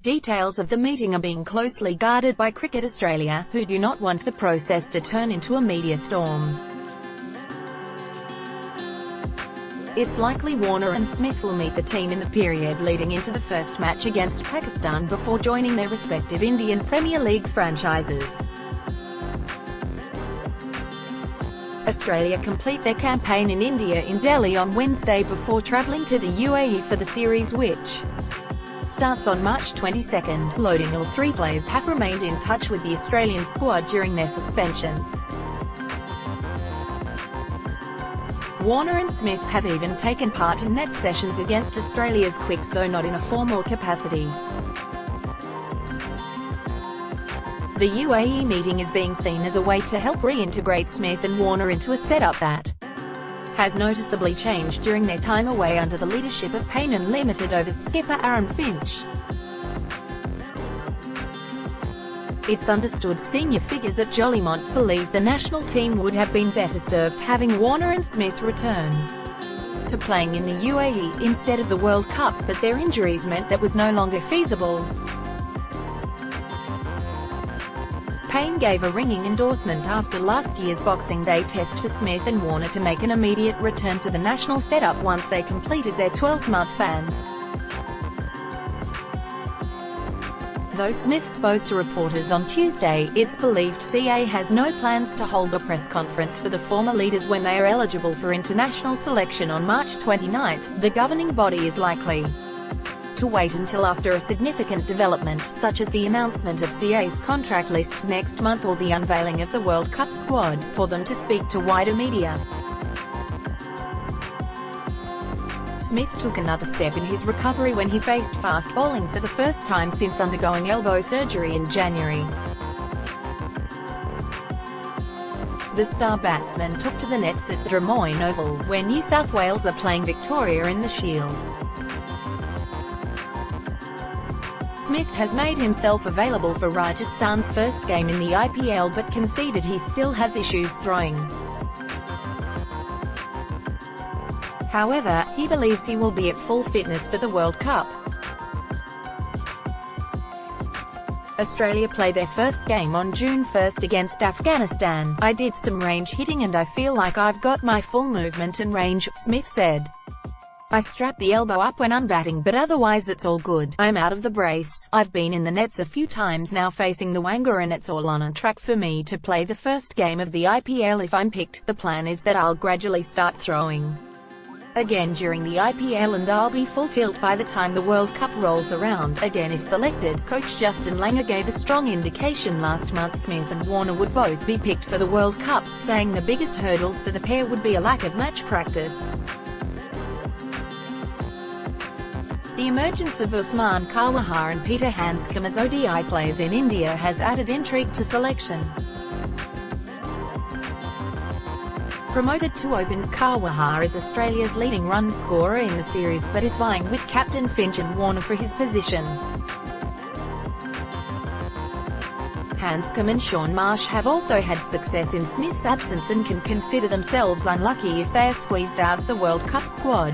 Details of the meeting are being closely guarded by Cricket Australia, who do not want the process to turn into a media storm. It's likely Warner and Smith will meet the team in the period leading into the first match against Pakistan before joining their respective Indian Premier League franchises. Australia complete their campaign in India in Delhi on Wednesday before travelling to the UAE for the series, which starts on March 22. Loading all three players have remained in touch with the Australian squad during their suspensions. Warner and Smith have even taken part in net sessions against Australia's quicks, though not in a formal capacity. The UAE meeting is being seen as a way to help reintegrate Smith and Warner into a setup that has noticeably changed during their time away under the leadership of Payne Limited over skipper Aaron Finch. It's understood senior figures at Jolimont believe the national team would have been better served having Warner and Smith return to playing in the UAE instead of the World Cup, but their injuries meant that was no longer feasible. Payne gave a ringing endorsement after last year's Boxing Day test for Smith and Warner to make an immediate return to the national setup once they completed their 12-month bans. Though Smith spoke to reporters on Tuesday, it's believed CA has no plans to hold a press conference for the former leaders when they are eligible for international selection on March 29. The governing body is likely to wait until after a significant development, such as the announcement of CA's contract list next month or the unveiling of the World Cup squad, for them to speak to wider media. Smith took another step in his recovery when he faced fast bowling for the first time since undergoing elbow surgery in January. The star batsman took to the nets at the Drummoyne Oval, where New South Wales are playing Victoria in the Shield. Smith has made himself available for Rajasthan's first game in the IPL but conceded he still has issues throwing. However, he believes he will be at full fitness for the World Cup. Australia play their first game on June 1 against Afghanistan. "I did some range hitting and I feel like I've got my full movement and range," Smith said. "I strap the elbow up when I'm batting, but otherwise it's all good. I'm out of the brace. I've been in the nets a few times now facing the Wangara and it's all on a track for me to play the first game of the IPL if I'm picked. The plan is that I'll gradually start throwing again during the IPL and I'll be full tilt by the time the World Cup rolls around again if selected." Coach Justin Langer gave a strong indication last month Smith and Warner would both be picked for the World Cup, saying the biggest hurdles for the pair would be a lack of match practice. The emergence of Usman Khawaja and Peter Handscomb as ODI players in India has added intrigue to selection. Promoted to open, Khawaja is Australia's leading run scorer in the series but is vying with captain Finch and Warner for his position. Handscomb and Shaun Marsh have also had success in Smith's absence and can consider themselves unlucky if they are squeezed out of the World Cup squad.